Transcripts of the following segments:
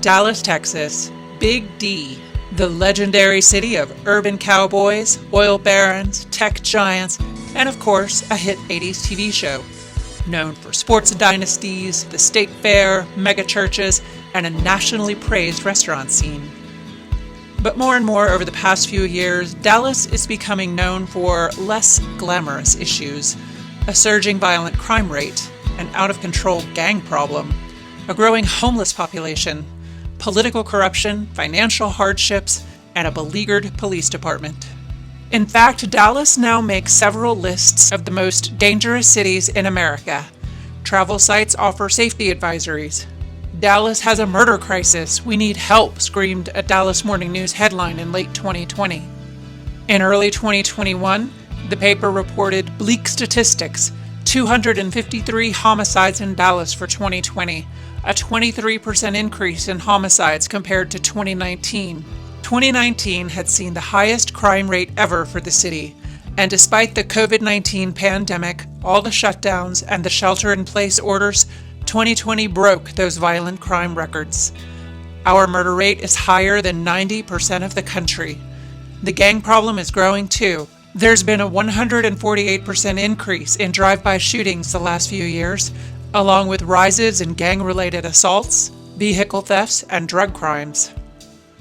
Dallas, Texas, Big D, the legendary city of urban cowboys, oil barons, tech giants, and of course, a hit 80s TV show. Known for sports dynasties, the state fair, megachurches, and a nationally praised restaurant scene. But more and more over the past few years, Dallas is becoming known for less glamorous issues: a surging violent crime rate, an out-of-control gang problem, a growing homeless population, political corruption, financial hardships, and a beleaguered police department. In fact, Dallas now makes several lists of the most dangerous cities in America. Travel sites offer safety advisories. Dallas has a murder crisis. We need help, screamed a Dallas Morning News headline in late 2020. In early 2021, the paper reported bleak statistics: 253 homicides in Dallas for 2020, a 23% increase in homicides compared to 2019. 2019 had seen the highest crime rate ever for the city, and despite the COVID-19 pandemic, all the shutdowns, and the shelter-in-place orders, 2020 broke those violent crime records. Our murder rate is higher than 90% of the country. The gang problem is growing too. There's been a 148% increase in drive-by shootings the last few years, along with rises in gang-related assaults, vehicle thefts, and drug crimes.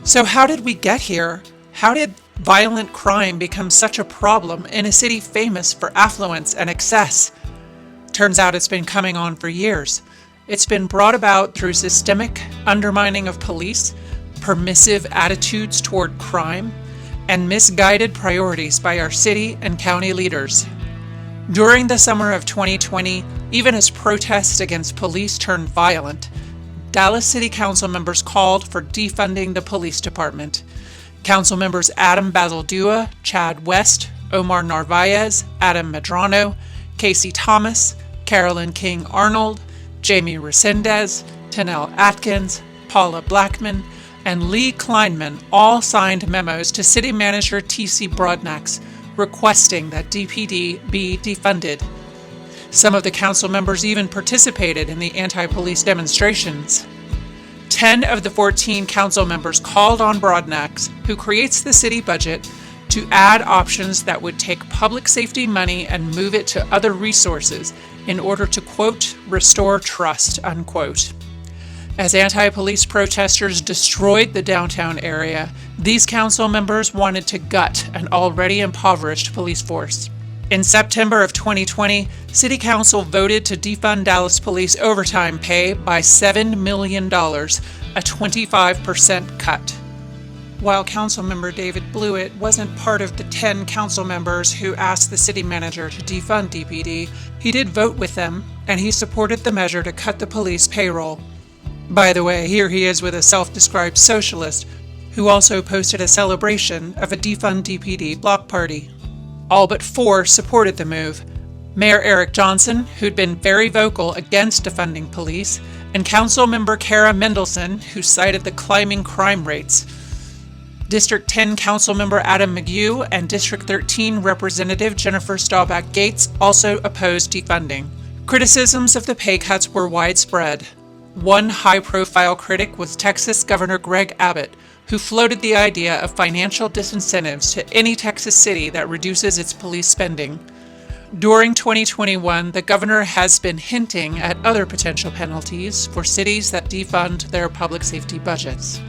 So how did we get here? How did violent crime become such a problem in a city famous for affluence and excess? Turns out it's been coming on for years. It's been brought about through systemic undermining of police, permissive attitudes toward crime, and misguided priorities by our city and county leaders. During the summer of 2020, even as protests against police turned violent, Dallas City Council members called for defunding the police department. Council members Adam Basildua, Chad West, Omar Narvaez, Adam Medrano, Casey Thomas, Carolyn King Arnold, Jamie Resendez, Tanel Atkins, Paula Blackman, and Lee Kleinman all signed memos to City Manager T.C. Broadnax requesting that DPD be defunded. Some of the council members even participated in the anti-police demonstrations. 10 of the 14 council members called on Broadnax, who creates the city budget, to add options that would take public safety money and move it to other resources in order to, quote, restore trust, unquote. As anti-police protesters destroyed the downtown area, these council members wanted to gut an already impoverished police force. In September of 2020, City Council voted to defund Dallas Police overtime pay by $7 million, a 25% cut. While Councilmember David Blewett wasn't part of the 10 council members who asked the city manager to defund DPD, he did vote with them, and he supported the measure to cut the police payroll. By the way, here he is with a self-described socialist who also posted a celebration of a Defund DPD block party. All but 4 supported the move: Mayor Eric Johnson, who'd been very vocal against defunding police, and Councilmember Kara Mendelson, who cited the climbing crime rates. District 10 Councilmember Adam McGue and District 13 Representative Jennifer Staubach Gates also opposed defunding. Criticisms of the pay cuts were widespread. One high-profile critic was Texas Governor Greg Abbott, who floated the idea of financial disincentives to any Texas city that reduces its police spending. During 2021, the governor has been hinting at other potential penalties for cities that defund their public safety budgets.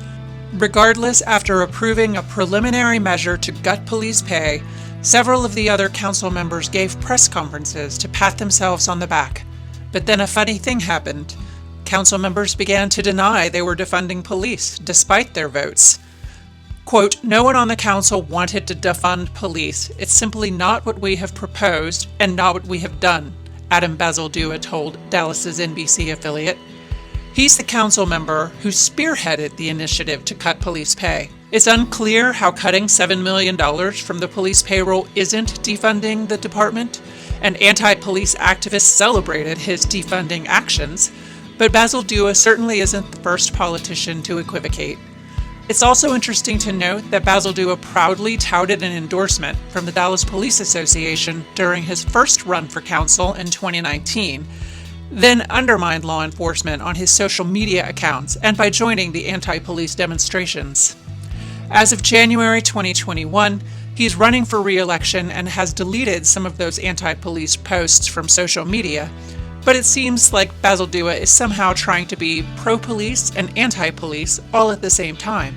Regardless, after approving a preliminary measure to gut police pay, several of the other council members gave press conferences to pat themselves on the back. But then a funny thing happened. Council members began to deny they were defunding police, despite their votes. Quote, "No one on the council wanted to defund police. It's simply not what we have proposed and not what we have done," Adam Basildua told Dallas's NBC affiliate. He's the council member who spearheaded the initiative to cut police pay. It's unclear how cutting $7 million from the police payroll isn't defunding the department, and anti-police activists celebrated his defunding actions. But Basildua certainly isn't the first politician to equivocate. It's also interesting to note that Basildua proudly touted an endorsement from the Dallas Police Association during his first run for council in 2019, then undermined law enforcement on his social media accounts and by joining the anti-police demonstrations. As of January 2021, he's running for re-election and has deleted some of those anti-police posts from social media, but it seems like Basil Blewett is somehow trying to be pro-police and anti-police all at the same time.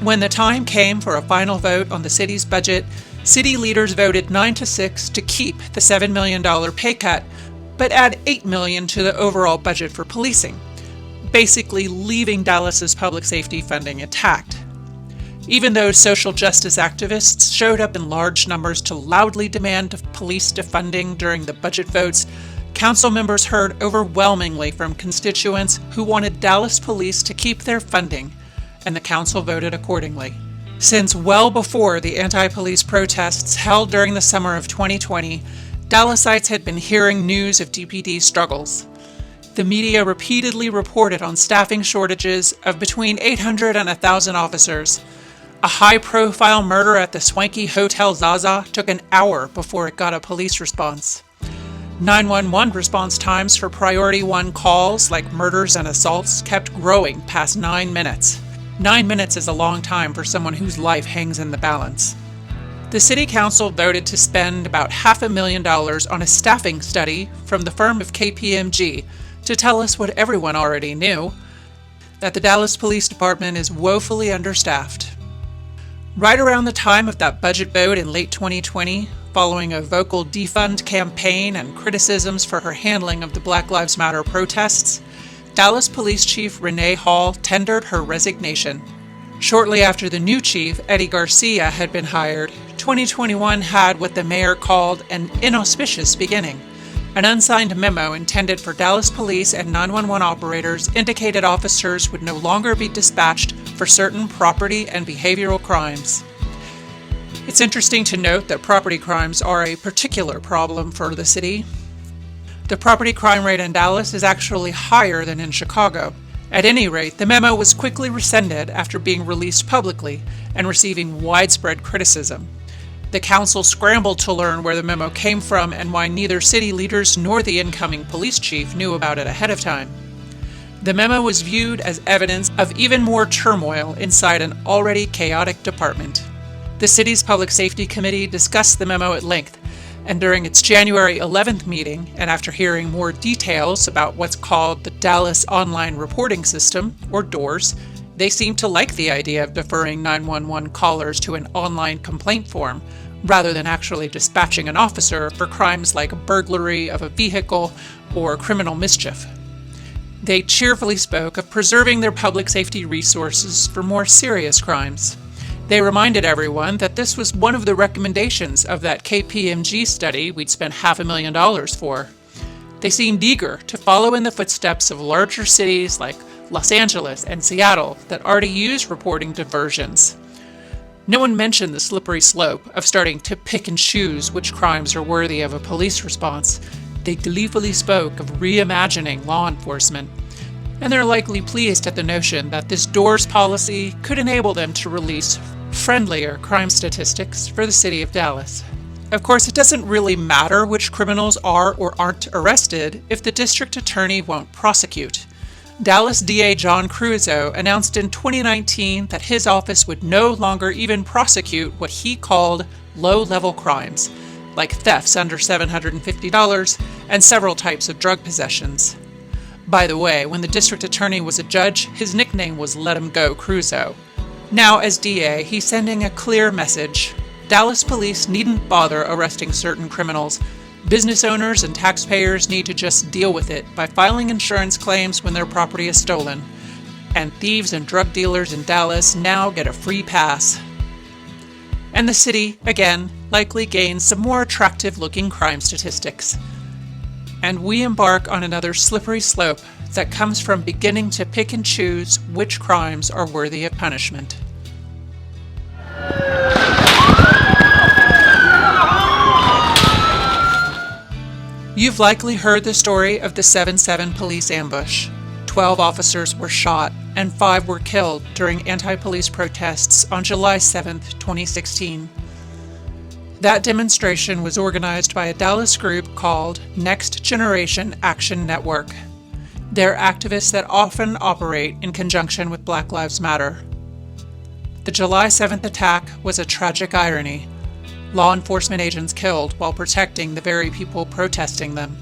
When the time came for a final vote on the city's budget, city leaders voted 9-6 to keep the $7 million pay cut, but add $8 million to the overall budget for policing, basically leaving Dallas's public safety funding intact. Even though social justice activists showed up in large numbers to loudly demand police defunding during the budget votes, council members heard overwhelmingly from constituents who wanted Dallas police to keep their funding, and the council voted accordingly. Since well before the anti-police protests held during the summer of 2020, Dallasites had been hearing news of DPD struggles. The media repeatedly reported on staffing shortages of between 800 and 1,000 officers. A high-profile murder at the swanky Hotel Zaza took an hour before it got a police response. 911 response times for Priority 1 calls like murders and assaults kept growing past 9 minutes. 9 minutes is a long time for someone whose life hangs in the balance. The City Council voted to spend about $500,000 on a staffing study from the firm of KPMG to tell us what everyone already knew, that the Dallas Police Department is woefully understaffed. Right around the time of that budget vote in late 2020, following a vocal defund campaign and criticisms for her handling of the Black Lives Matter protests, Dallas Police Chief Renee Hall tendered her resignation. Shortly after the new chief, Eddie Garcia, had been hired, 2021 had what the mayor called an inauspicious beginning. An unsigned memo intended for Dallas police and 911 operators indicated officers would no longer be dispatched for certain property and behavioral crimes. It's interesting to note that property crimes are a particular problem for the city. The property crime rate in Dallas is actually higher than in Chicago. At any rate, the memo was quickly rescinded after being released publicly and receiving widespread criticism. The council scrambled to learn where the memo came from and why neither city leaders nor the incoming police chief knew about it ahead of time. The memo was viewed as evidence of even more turmoil inside an already chaotic department. The city's Public Safety Committee discussed the memo at length, and during its January 11th meeting, and after hearing more details about what's called the Dallas Online Reporting System, or DOORS, they seemed to like the idea of deferring 911 callers to an online complaint form, rather than actually dispatching an officer for crimes like burglary of a vehicle or criminal mischief. They cheerfully spoke of preserving their public safety resources for more serious crimes. They reminded everyone that this was one of the recommendations of that KPMG study we'd spent $500,000 for. They seemed eager to follow in the footsteps of larger cities like Los Angeles and Seattle that already use reporting diversions. No one mentioned the slippery slope of starting to pick and choose which crimes are worthy of a police response. They gleefully spoke of reimagining law enforcement, and they're likely pleased at the notion that this DOORS policy could enable them to release friendlier crime statistics for the city of Dallas. Of course, it doesn't really matter which criminals are or aren't arrested if the district attorney won't prosecute. Dallas DA John Cruzo announced in 2019 that his office would no longer even prosecute what he called low-level crimes, like thefts under $750 and several types of drug possessions. By the way, when the district attorney was a judge, his nickname was Let Him Go Cruzo. Now, as DA, he's sending a clear message. Dallas police needn't bother arresting certain criminals. Business owners and taxpayers need to just deal with it by filing insurance claims when their property is stolen. And thieves and drug dealers in Dallas now get a free pass. And the city, again, likely gains some more attractive-looking crime statistics. And we embark on another slippery slope that comes from beginning to pick and choose which crimes are worthy of punishment. You've likely heard the story of the 7/7 police ambush. 12 officers were shot and 5 were killed during anti-police protests on July 7, 2016. That demonstration was organized by a Dallas group called Next Generation Action Network. They're activists that often operate in conjunction with Black Lives Matter. The July 7th attack was a tragic irony. Law enforcement agents killed while protecting the very people protesting them.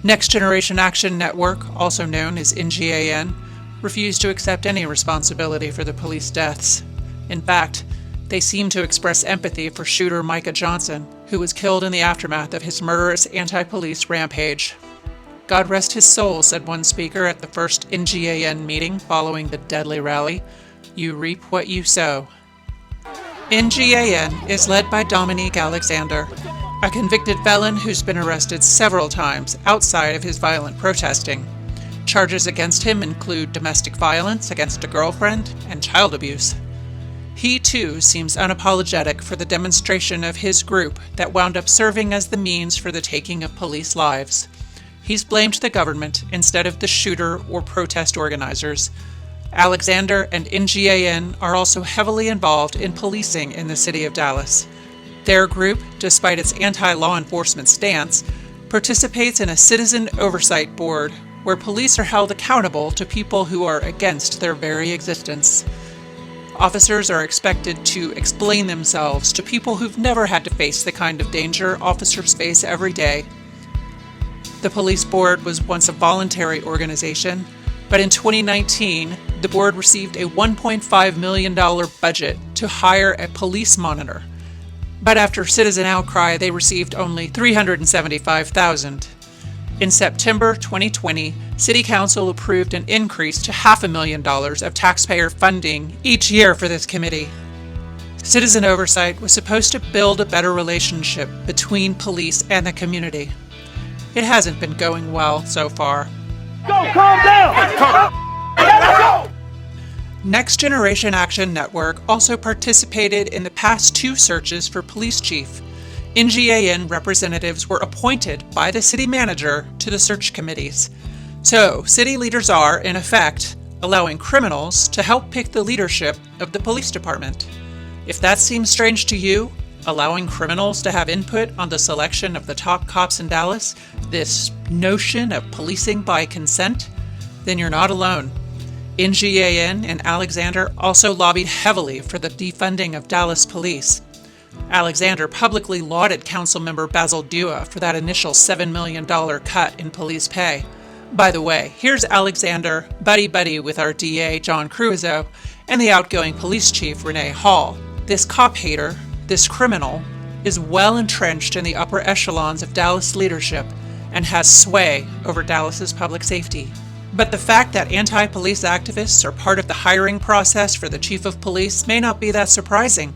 Next Generation Action Network, also known as NGAN, refused to accept any responsibility for the police deaths. In fact, they seemed to express empathy for shooter Micah Johnson, who was killed in the aftermath of his murderous anti-police rampage. God rest his soul, said one speaker at the first NGAN meeting following the deadly rally. You reap what you sow. NGAN is led by Dominique Alexander, a convicted felon who's been arrested several times outside of his violent protesting. Charges against him include domestic violence against a girlfriend and child abuse. He, too, seems unapologetic for the demonstration of his group that wound up serving as the means for the taking of police lives. He's blamed the government instead of the shooter or protest organizers. Alexander and NGAN are also heavily involved in policing in the city of Dallas. Their group, despite its anti-law enforcement stance, participates in a citizen oversight board where police are held accountable to people who are against their very existence. Officers are expected to explain themselves to people who've never had to face the kind of danger officers face every day. The police board was once a voluntary organization, but in 2019, the board received a $1.5 million budget to hire a police monitor. But after citizen outcry, they received only $375,000. In September 2020, City Council approved an increase to $500,000 of taxpayer funding each year for this committee. Citizen oversight was supposed to build a better relationship between police and the community. It hasn't been going well so far. Go, calm down! Let's go! Next Generation Action Network also participated in the past two searches for police chief. NGAN representatives were appointed by the city manager to the search committees. So, city leaders are, in effect, allowing criminals to help pick the leadership of the police department. If that seems strange to you, allowing criminals to have input on the selection of the top cops in Dallas, this notion of policing by consent, then you're not alone. NGAN and Alexander also lobbied heavily for the defunding of Dallas police. Alexander publicly lauded Councilmember Basil Dua for that initial $7 million cut in police pay. By the way, here's Alexander buddy-buddy with our DA, John Cruizo, and the outgoing police chief, Renee Hall. This cop hater, this criminal, is well entrenched in the upper echelons of Dallas leadership and has sway over Dallas's public safety. But the fact that anti-police activists are part of the hiring process for the chief of police may not be that surprising.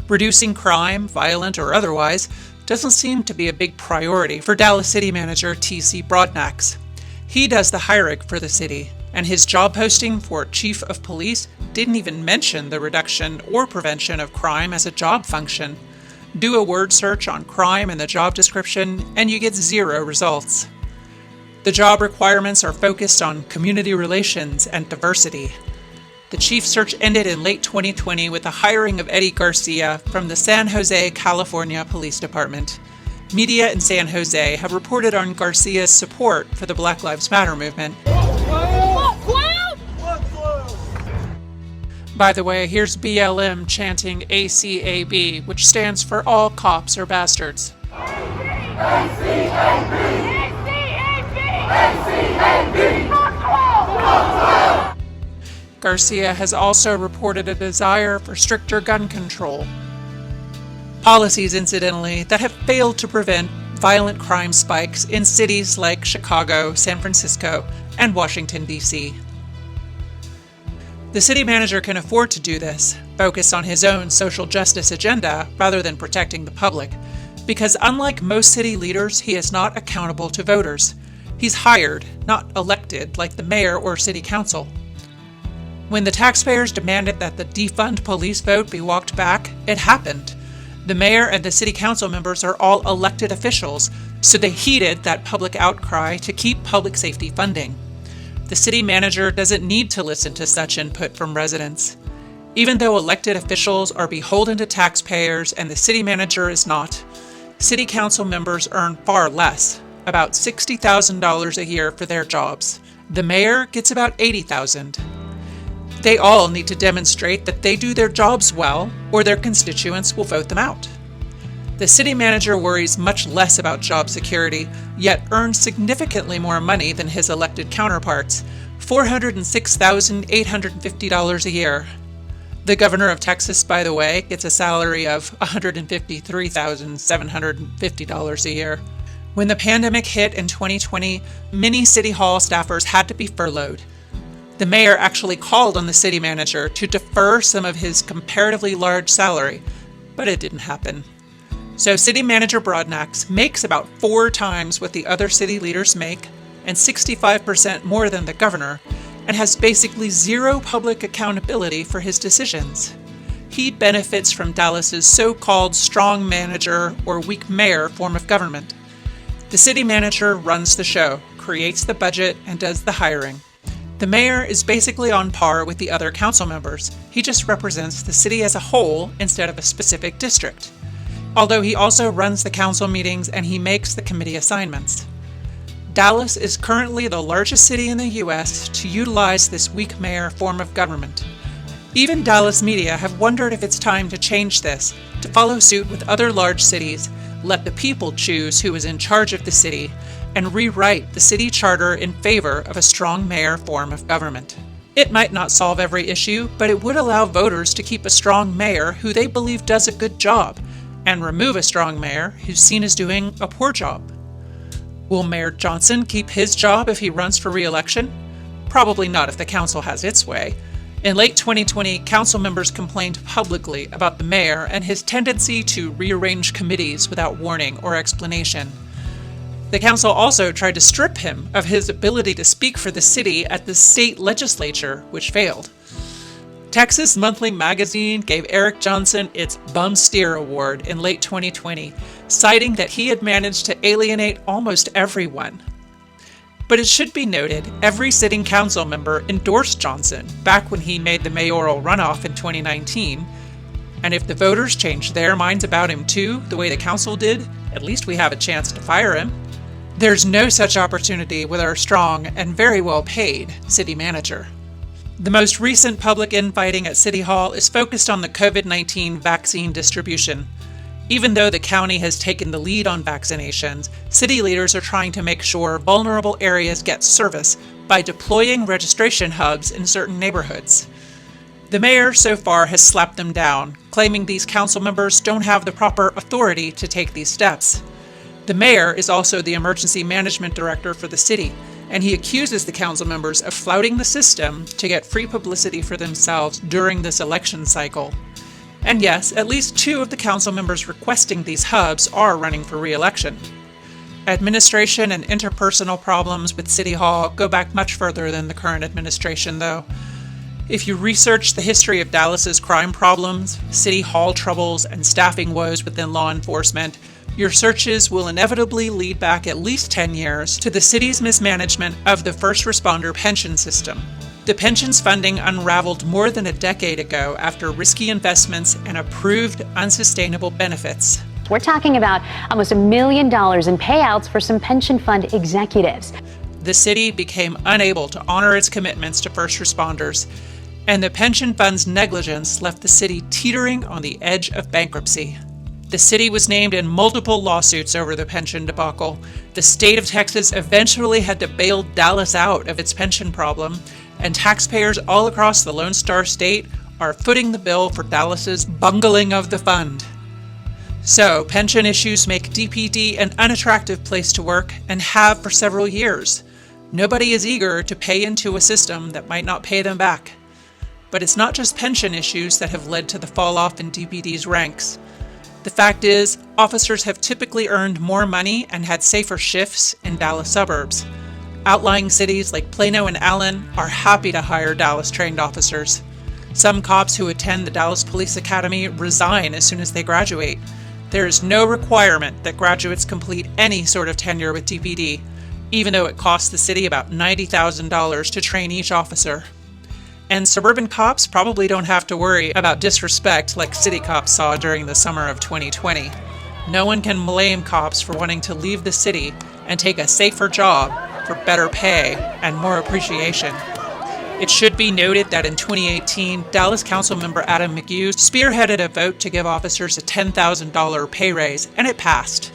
Reducing crime, violent or otherwise, doesn't seem to be a big priority for Dallas City Manager T.C. Broadnax. He does the hiring for the city, and his job posting for chief of police didn't even mention the reduction or prevention of crime as a job function. Do a word search on crime in the job description, and you get 0 results. The job requirements are focused on community relations and diversity. The chief search ended in late 2020 with the hiring of Eddie Garcia from the San Jose, California Police Department. Media in San Jose have reported on Garcia's support for the Black Lives Matter movement. By the way, here's BLM chanting ACAB, which stands for All Cops Are Bastards. Garcia has also reported a desire for stricter gun control. Policies, incidentally, that have failed to prevent violent crime spikes in cities like Chicago, San Francisco, and Washington, D.C. The city manager can afford to do this, focus on his own social justice agenda rather than protecting the public, because unlike most city leaders, he is not accountable to voters. He's hired, not elected like the mayor or city council. When the taxpayers demanded that the defund police vote be walked back, it happened. The mayor and the city council members are all elected officials, so they heeded that public outcry to keep public safety funding. The city manager doesn't need to listen to such input from residents. Even though elected officials are beholden to taxpayers and the city manager is not, city council members earn far less, about $60,000 a year for their jobs. The mayor gets about $80,000. They all need to demonstrate that they do their jobs well, or their constituents will vote them out. The city manager worries much less about job security, yet earns significantly more money than his elected counterparts, $406,850 a year. The governor of Texas, by the way, gets a salary of $153,750 a year. When the pandemic hit in 2020, many City Hall staffers had to be furloughed. The mayor actually called on the city manager to defer some of his comparatively large salary, but it didn't happen. So City Manager Broadnax makes about 4 times what the other city leaders make, and 65% more than the governor, and has basically zero public accountability for his decisions. He benefits from Dallas's so-called strong manager or weak mayor form of government. The city manager runs the show, creates the budget, and does the hiring. The mayor is basically on par with the other council members. He just represents the city as a whole instead of a specific district. Although he also runs the council meetings and he makes the committee assignments. Dallas is currently the largest city in the U.S. to utilize this weak mayor form of government. Even Dallas media have wondered if it's time to change this, to follow suit with other large cities, let the people choose who is in charge of the city, and rewrite the city charter in favor of a strong mayor form of government. It might not solve every issue, but it would allow voters to keep a strong mayor who they believe does a good job, and remove a strong mayor who's seen as doing a poor job. Will Mayor Johnson keep his job if he runs for re-election? Probably not if the council has its way. In late 2020, council members complained publicly about the mayor and his tendency to rearrange committees without warning or explanation. The council also tried to strip him of his ability to speak for the city at the state legislature, which failed. Texas Monthly Magazine gave Eric Johnson its Bum Steer Award in late 2020, citing that he had managed to alienate almost everyone. But it should be noted, every sitting council member endorsed Johnson back when he made the mayoral runoff in 2019, and if the voters change their minds about him too, the way the council did, at least we have a chance to fire him. There's no such opportunity with our strong and very well paid city manager. The most recent public infighting at City Hall is focused on the COVID-19 vaccine distribution. Even though the county has taken the lead on vaccinations, city leaders are trying to make sure vulnerable areas get service by deploying registration hubs in certain neighborhoods. The mayor so far has slapped them down, claiming these council members don't have the proper authority to take these steps. The mayor is also the emergency management director for the city, and he accuses the council members of flouting the system to get free publicity for themselves during this election cycle. And yes, at least 2 of the council members requesting these hubs are running for re-election. Administration and interpersonal problems with City Hall go back much further than the current administration, though. If you research the history of Dallas's crime problems, City Hall troubles, and staffing woes within law enforcement, your searches will inevitably lead back at least 10 years to the city's mismanagement of the first responder pension system. The pension's funding unraveled more than a decade ago after risky investments and approved unsustainable benefits. We're talking about almost $1 million in payouts for some pension fund executives. The city became unable to honor its commitments to first responders, and the pension fund's negligence left the city teetering on the edge of bankruptcy. The city was named in multiple lawsuits over the pension debacle. The state of Texas eventually had to bail Dallas out of its pension problem, and taxpayers all across the Lone Star State are footing the bill for Dallas's bungling of the fund. So, pension issues make DPD an unattractive place to work and have for several years. Nobody is eager to pay into a system that might not pay them back. But it's not just pension issues that have led to the fall-off in DPD's ranks. The fact is, officers have typically earned more money and had safer shifts in Dallas suburbs. Outlying cities like Plano and Allen are happy to hire Dallas-trained officers. Some cops who attend the Dallas Police Academy resign as soon as they graduate. There is no requirement that graduates complete any sort of tenure with DPD, even though it costs the city about $90,000 to train each officer. And suburban cops probably don't have to worry about disrespect like city cops saw during the summer of 2020. No one can blame cops for wanting to leave the city and take a safer job for better pay and more appreciation. It should be noted that in 2018, Dallas Councilmember Adam McHugh spearheaded a vote to give officers a $10,000 pay raise, and it passed.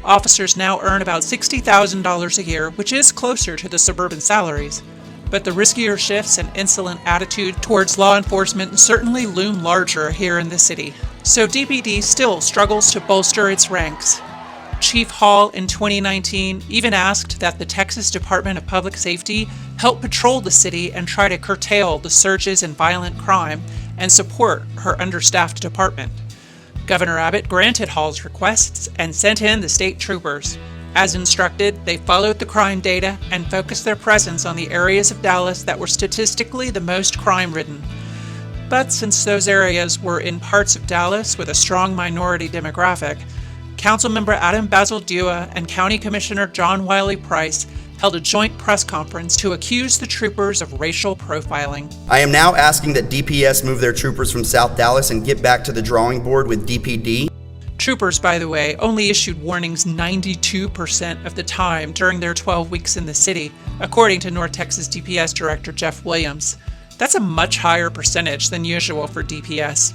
Officers now earn about $60,000 a year, which is closer to the suburban salaries. But the riskier shifts and insolent attitude towards law enforcement certainly loom larger here in the city. So DPD still struggles to bolster its ranks. Chief Hall in 2019 even asked that the Texas Department of Public Safety help patrol the city and try to curtail the surges in violent crime and support her understaffed department. Governor Abbott granted Hall's requests and sent in the state troopers. As instructed, they followed the crime data and focused their presence on the areas of Dallas that were statistically the most crime-ridden. But since those areas were in parts of Dallas with a strong minority demographic, Councilmember Adam Basildua and County Commissioner John Wiley Price held a joint press conference to accuse the troopers of racial profiling. I am now asking that DPS move their troopers from South Dallas and get back to the drawing board with DPD. Troopers, by the way, only issued warnings 92% of the time during their 12 weeks in the city, according to North Texas DPS Director Jeff Williams. That's a much higher percentage than usual for DPS.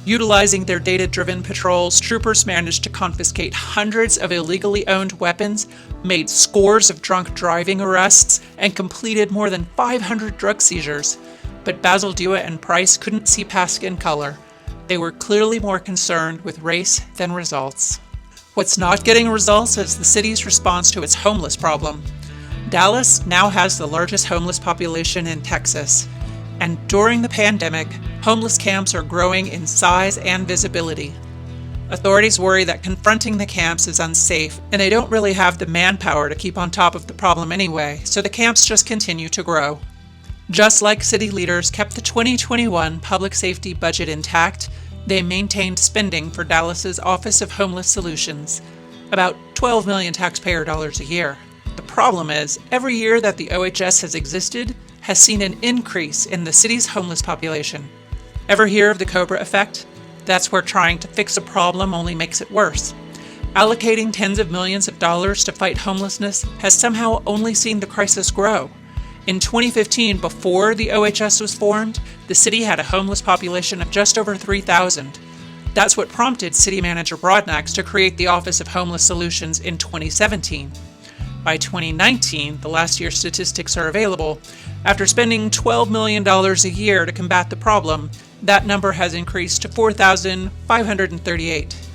Utilizing their data-driven patrols, troopers managed to confiscate hundreds of illegally owned weapons, made scores of drunk driving arrests, and completed more than 500 drug seizures. But Basildua and Price couldn't see past skin color. They were clearly more concerned with race than results. What's not getting results is the city's response to its homeless problem. Dallas now has the largest homeless population in Texas. And during the pandemic, homeless camps are growing in size and visibility. Authorities worry that confronting the camps is unsafe, and they don't really have the manpower to keep on top of the problem anyway, so the camps just continue to grow. Just like city leaders kept the 2021 public safety budget intact, they maintained spending for Dallas's Office of Homeless Solutions, about $12 million taxpayer dollars a year. The problem is, every year that the OHS has existed has seen an increase in the city's homeless population. Ever hear of the Cobra effect? That's where trying to fix a problem only makes it worse. Allocating tens of millions of dollars to fight homelessness has somehow only seen the crisis grow. In 2015, before the OHS was formed, the city had a homeless population of just over 3,000. That's what prompted City Manager Broadnax to create the Office of Homeless Solutions in 2017. By 2019, the last year's statistics are available. After spending $12 million a year to combat the problem, that number has increased to 4,538.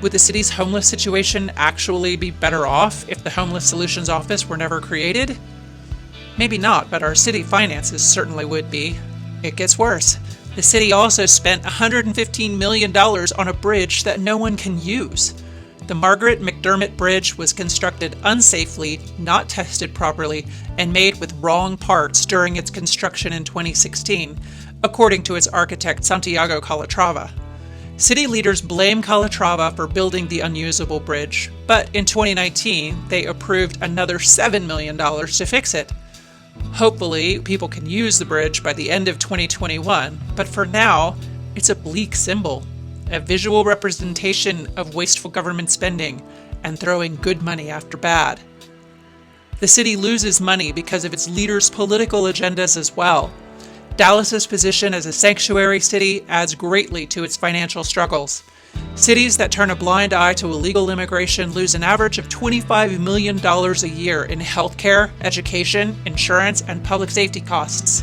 Would the city's homeless situation actually be better off if the Homeless Solutions Office were never created? Maybe not, but our city finances certainly would be. It gets worse. The city also spent $115 million on a bridge that no one can use. The Margaret McDermott Bridge was constructed unsafely, not tested properly, and made with wrong parts during its construction in 2016, according to its architect Santiago Calatrava. City leaders blame Calatrava for building the unusable bridge, but in 2019, they approved another $7 million to fix it. Hopefully, people can use the bridge by the end of 2021, but for now, it's a bleak symbol. A visual representation of wasteful government spending and throwing good money after bad. The city loses money because of its leaders' political agendas as well. Dallas's position as a sanctuary city adds greatly to its financial struggles. Cities that turn a blind eye to illegal immigration lose an average of $25 million a year in healthcare, education, insurance, and public safety costs.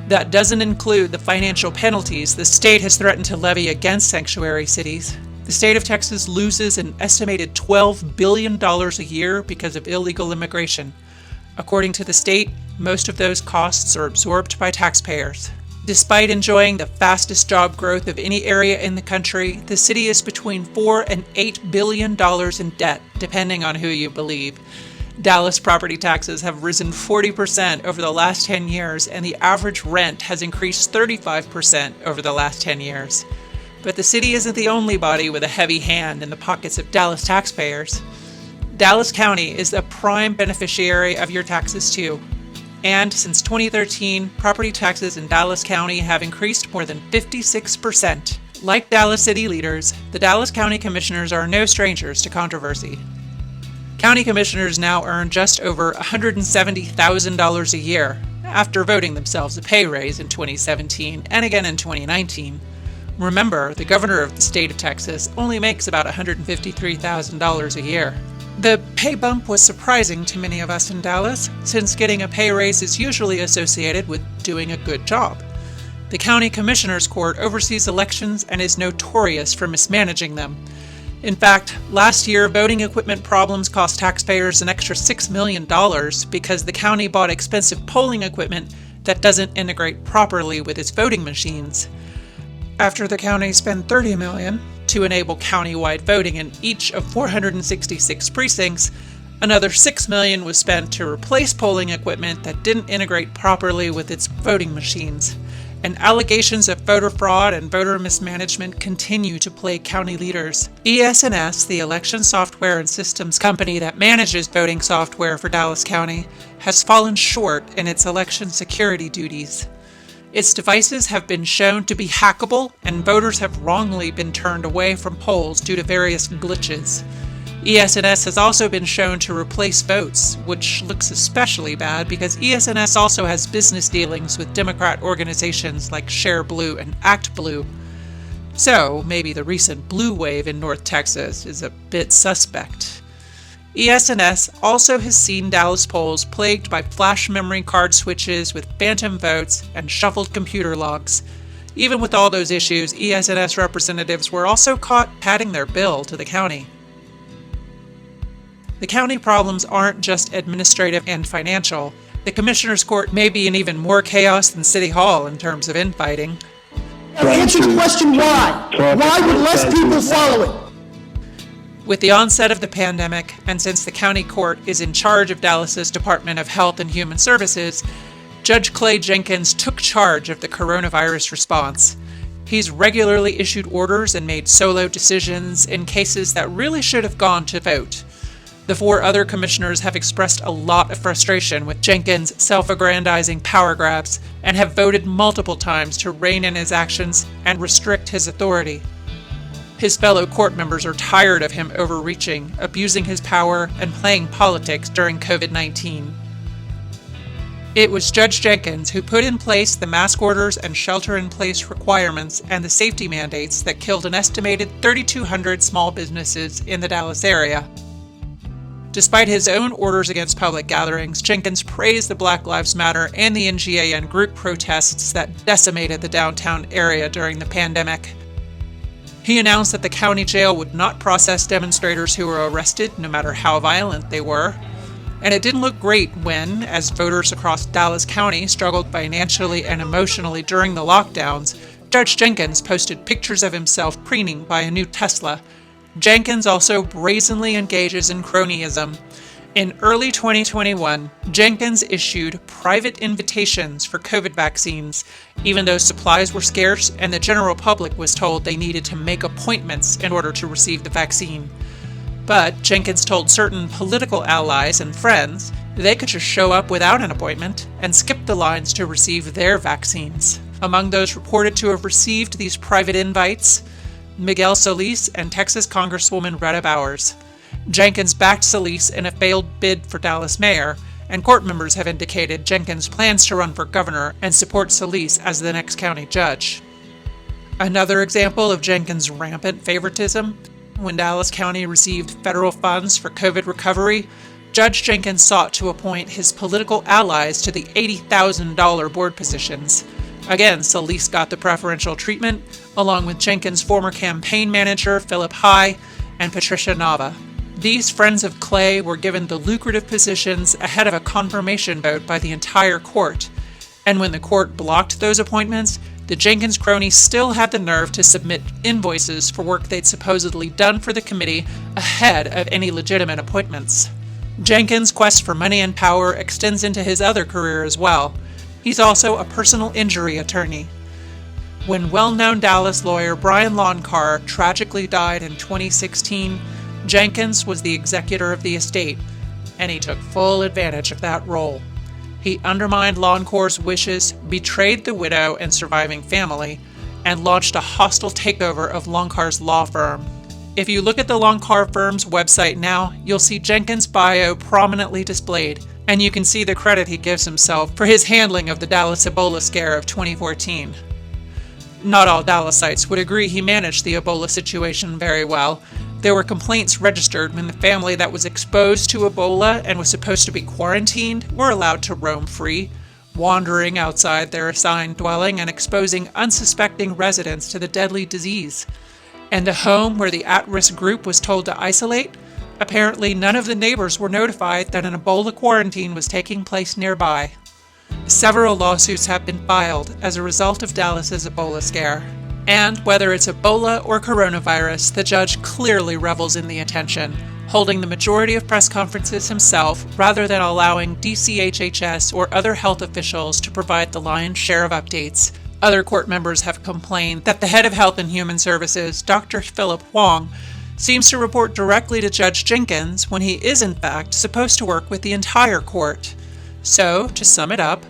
That doesn't include the financial penalties the state has threatened to levy against sanctuary cities. The state of Texas loses an estimated $12 billion a year because of illegal immigration. According to the state, most of those costs are absorbed by taxpayers. Despite enjoying the fastest job growth of any area in the country, the city is between $4 and $8 billion in debt, depending on who you believe. Dallas property taxes have risen 40% over the last 10 years, and the average rent has increased 35% over the last 10 years. But the city isn't the only body with a heavy hand in the pockets of Dallas taxpayers. Dallas County is a prime beneficiary of your taxes too. And since 2013, property taxes in Dallas County have increased more than 56%. Like Dallas city leaders, the Dallas County Commissioners are no strangers to controversy. County commissioners now earn just over $170,000 a year, after voting themselves a pay raise in 2017 and again in 2019. Remember, the governor of the state of Texas only makes about $153,000 a year. The pay bump was surprising to many of us in Dallas, since getting a pay raise is usually associated with doing a good job. The County Commissioners Court oversees elections and is notorious for mismanaging them. In fact, last year, voting equipment problems cost taxpayers an extra $6 million because the county bought expensive polling equipment that doesn't integrate properly with its voting machines. After the county spent $30 million to enable countywide voting in each of 466 precincts, another $6 million was spent to replace polling equipment that didn't integrate properly with its voting machines. And allegations of voter fraud and voter mismanagement continue to plague county leaders. ES&S, the election software and systems company that manages voting software for Dallas County, has fallen short in its election security duties. Its devices have been shown to be hackable, and voters have wrongly been turned away from polls due to various glitches. ES&S has also been shown to replace votes, which looks especially bad because ES&S also has business dealings with Democrat organizations like Share Blue and Act Blue. So, maybe the recent blue wave in North Texas is a bit suspect. ES&S also has seen Dallas polls plagued by flash memory card switches with phantom votes and shuffled computer logs. Even with all those issues, ES&S representatives were also caught padding their bill to the county. The county problems aren't just administrative and financial. The Commissioners Court may be in even more chaos than City Hall in terms of infighting. Answer the question why. Why would less people follow it? With the onset of the pandemic, and since the county court is in charge of Dallas's Department of Health and Human Services, Judge Clay Jenkins took charge of the coronavirus response. He's regularly issued orders and made solo decisions in cases that really should have gone to vote. The 4 other commissioners have expressed a lot of frustration with Jenkins' self-aggrandizing power grabs and have voted multiple times to rein in his actions and restrict his authority. His fellow court members are tired of him overreaching, abusing his power, and playing politics during COVID-19. It was Judge Jenkins who put in place the mask orders and shelter-in-place requirements and the safety mandates that killed an estimated 3,200 small businesses in the Dallas area. Despite his own orders against public gatherings, Jenkins praised the Black Lives Matter and the NGAN group protests that decimated the downtown area during the pandemic. He announced that the county jail would not process demonstrators who were arrested, no matter how violent they were. And it didn't look great when, as voters across Dallas County struggled financially and emotionally during the lockdowns, Judge Jenkins posted pictures of himself preening by a new Tesla. Jenkins also brazenly engages in cronyism. In early 2021, Jenkins issued private invitations for COVID vaccines, even though supplies were scarce and the general public was told they needed to make appointments in order to receive the vaccine. But Jenkins told certain political allies and friends they could just show up without an appointment and skip the lines to receive their vaccines. Among those reported to have received these private invites, Miguel Solis and Texas Congresswoman Retta Bowers. Jenkins backed Solis in a failed bid for Dallas mayor, and court members have indicated Jenkins plans to run for governor and support Solis as the next county judge. Another example of Jenkins' rampant favoritism: when Dallas County received federal funds for COVID recovery, Judge Jenkins sought to appoint his political allies to the $80,000 board positions. Again, Solis got the preferential treatment, along with Jenkins' former campaign manager, Philip High, and Patricia Nava. These friends of Clay were given the lucrative positions ahead of a confirmation vote by the entire court. And when the court blocked those appointments, the Jenkins cronies still had the nerve to submit invoices for work they'd supposedly done for the committee ahead of any legitimate appointments. Jenkins' quest for money and power extends into his other career as well. He's also a personal injury attorney. When well-known Dallas lawyer Brian Loncar tragically died in 2016, Jenkins was the executor of the estate, and he took full advantage of that role. He undermined law and Corps' wishes, betrayed the widow and surviving family, and launched a hostile takeover of Longcar's law firm. If you look at the Longcar firm's website now, you'll see Jenkins' bio prominently displayed, and you can see the credit he gives himself for his handling of the Dallas Ebola scare of 2014. Not all Dallasites would agree he managed the Ebola situation very well. There were complaints registered when the family that was exposed to Ebola and was supposed to be quarantined were allowed to roam free, wandering outside their assigned dwelling and exposing unsuspecting residents to the deadly disease. And the home where the at-risk group was told to isolate, apparently none of the neighbors were notified that an Ebola quarantine was taking place nearby. Several lawsuits have been filed as a result of Dallas's Ebola scare. And whether it's Ebola or coronavirus, the judge clearly revels in the attention, holding the majority of press conferences himself rather than allowing DCHHS or other health officials to provide the lion's share of updates. Other court members have complained that the head of Health and Human Services, Dr. Philip Huang, seems to report directly to Judge Jenkins when he is in fact supposed to work with the entire court. So, to sum it up,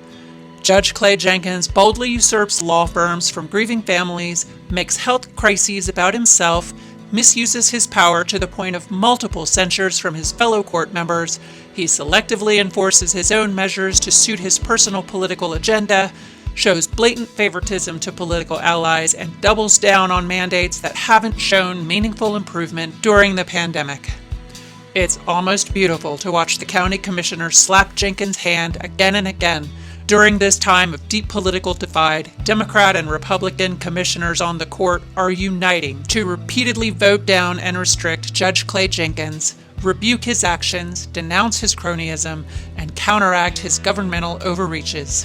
Judge Clay Jenkins boldly usurps law firms from grieving families, makes health crises about himself, misuses his power to the point of multiple censures from his fellow court members, he selectively enforces his own measures to suit his personal political agenda, shows blatant favoritism to political allies, and doubles down on mandates that haven't shown meaningful improvement during the pandemic. It's almost beautiful to watch the county commissioner slap Jenkins' hand again and again. During this time of deep political divide, Democrat and Republican commissioners on the court are uniting to repeatedly vote down and restrict Judge Clay Jenkins, rebuke his actions, denounce his cronyism, and counteract his governmental overreaches.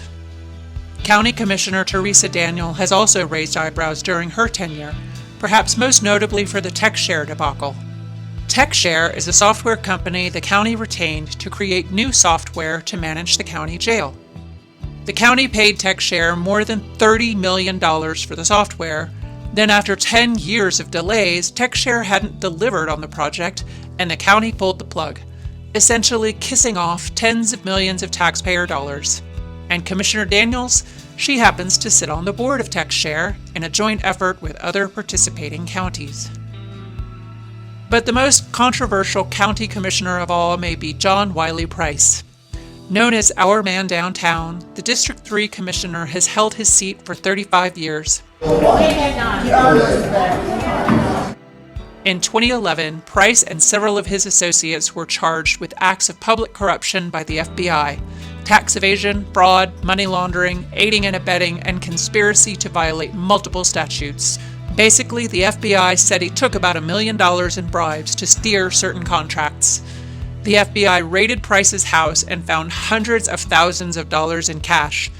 County Commissioner Teresa Daniel has also raised eyebrows during her tenure, perhaps most notably for the TechShare debacle. TechShare is a software company the county retained to create new software to manage the county jail. The county paid TechShare more than $30 million for the software. Then after 10 years of delays, TechShare hadn't delivered on the project, and the county pulled the plug, essentially kissing off tens of millions of taxpayer dollars. And Commissioner Daniels, she happens to sit on the board of TechShare in a joint effort with other participating counties. But the most controversial county commissioner of all may be John Wiley Price. Known as Our Man Downtown, the District 3 Commissioner has held his seat for 35 years. In 2011, Price and several of his associates were charged with acts of public corruption by the FBI, tax evasion, fraud, money laundering, aiding and abetting, and conspiracy to violate multiple statutes. Basically, the FBI said he took about $1 million in bribes to steer certain contracts. The FBI raided Price's house and found hundreds of thousands of dollars in cash.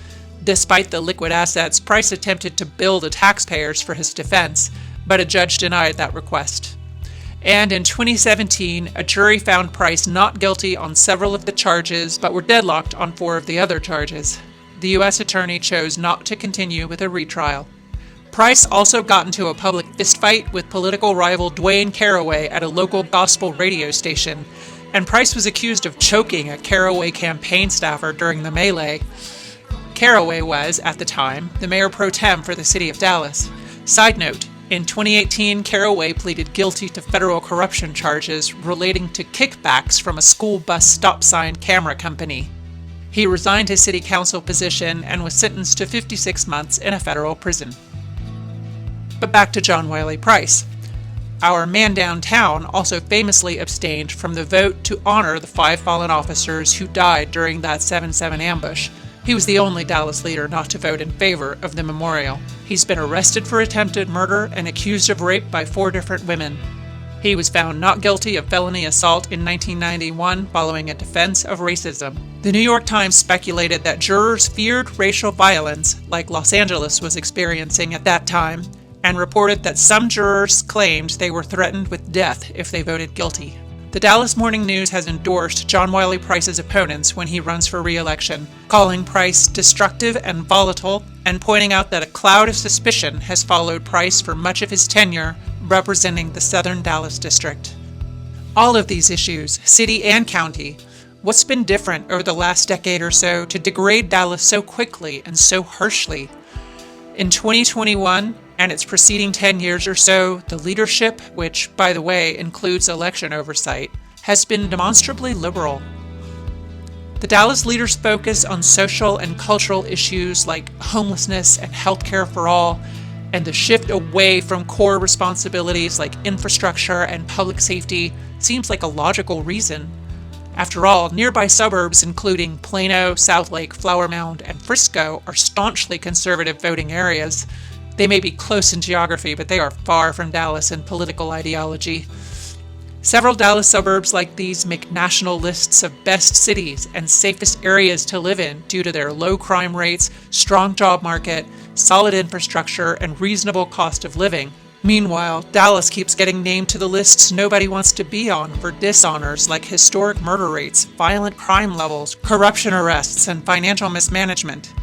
Despite the liquid assets, Price attempted to bill the taxpayers for his defense, but a judge denied that request. And in 2017, a jury found Price not guilty on several of the charges, but were deadlocked on 4 of the other charges. The U.S. attorney chose not to continue with a retrial. Price also got into a public fistfight with political rival Dwayne Caraway at a local gospel radio station, and Price was accused of choking a Caraway campaign staffer during the melee. Caraway was, at the time, the mayor pro tem for the city of Dallas. Side note, in 2018, Caraway pleaded guilty to federal corruption charges relating to kickbacks from a school bus stop sign camera company. He resigned his city council position and was sentenced to 56 months in a federal prison. But back to John Wiley Price. Our man downtown also famously abstained from the vote to honor the 5 fallen officers who died during that 7/7 ambush. He was the only Dallas leader not to vote in favor of the memorial. He's been arrested for attempted murder and accused of rape by 4 different women. He was found not guilty of felony assault in 1991 following a defense of racism. The New York Times speculated that jurors feared racial violence, like Los Angeles was experiencing at that time, and reported that some jurors claimed they were threatened with death if they voted guilty. The Dallas Morning News has endorsed John Wiley Price's opponents when he runs for re-election, calling Price destructive and volatile, and pointing out that a cloud of suspicion has followed Price for much of his tenure representing the Southern Dallas District. All of these issues, city and county, What's been different over the last decade or so to degrade Dallas so quickly and so harshly? In 2021 and its preceding 10 years or so, the leadership, which, by the way, includes election oversight, has been demonstrably liberal. The Dallas leaders' focus on social and cultural issues like homelessness and healthcare for all, and the shift away from core responsibilities like infrastructure and public safety seems like a logical reason. After all, nearby suburbs including Plano, Southlake, Flower Mound, and Frisco are staunchly conservative voting areas. They may be close in geography, but they are far from Dallas in political ideology. Several Dallas suburbs like these make national lists of best cities and safest areas to live in due to their low crime rates, strong job market, solid infrastructure, and reasonable cost of living. Meanwhile, Dallas keeps getting named to the lists nobody wants to be on for dishonors like historic murder rates, violent crime levels, corruption arrests, and financial mismanagement.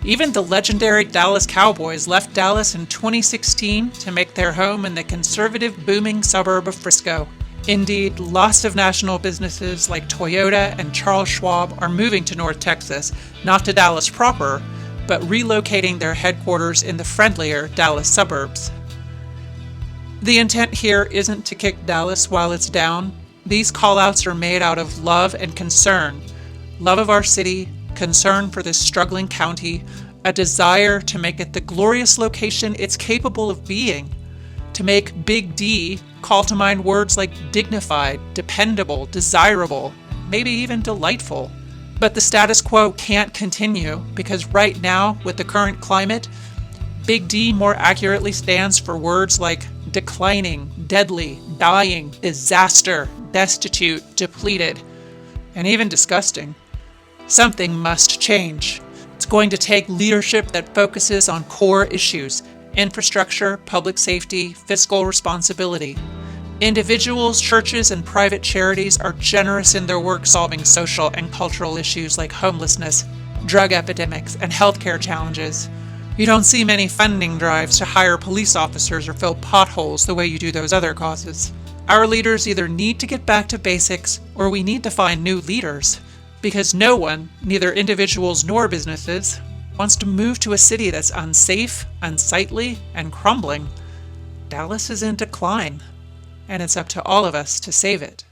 Even the legendary Dallas Cowboys left Dallas in 2016 to make their home in the conservative booming suburb of Frisco. Indeed, lots of national businesses like Toyota and Charles Schwab are moving to North Texas, not to Dallas proper, but relocating their headquarters in the friendlier Dallas suburbs. The intent here isn't to kick Dallas while it's down. These call-outs are made out of love and concern. Love of our city, concern for this struggling county, a desire to make it the glorious location it's capable of being. To make Big D call to mind words like dignified, dependable, desirable, maybe even delightful. But the status quo can't continue because right now, with the current climate, Big D more accurately stands for words like declining, deadly, dying, disaster, destitute, depleted, and even disgusting. Something must change. It's going to take leadership that focuses on core issues: infrastructure, public safety, fiscal responsibility. Individuals, churches, and private charities are generous in their work solving social and cultural issues like homelessness, drug epidemics, and healthcare challenges. You don't see many funding drives to hire police officers or fill potholes the way you do those other causes. Our leaders either need to get back to basics or we need to find new leaders, because no one, neither individuals nor businesses, wants to move to a city that's unsafe, unsightly, and crumbling. Dallas is in decline, and it's up to all of us to save it.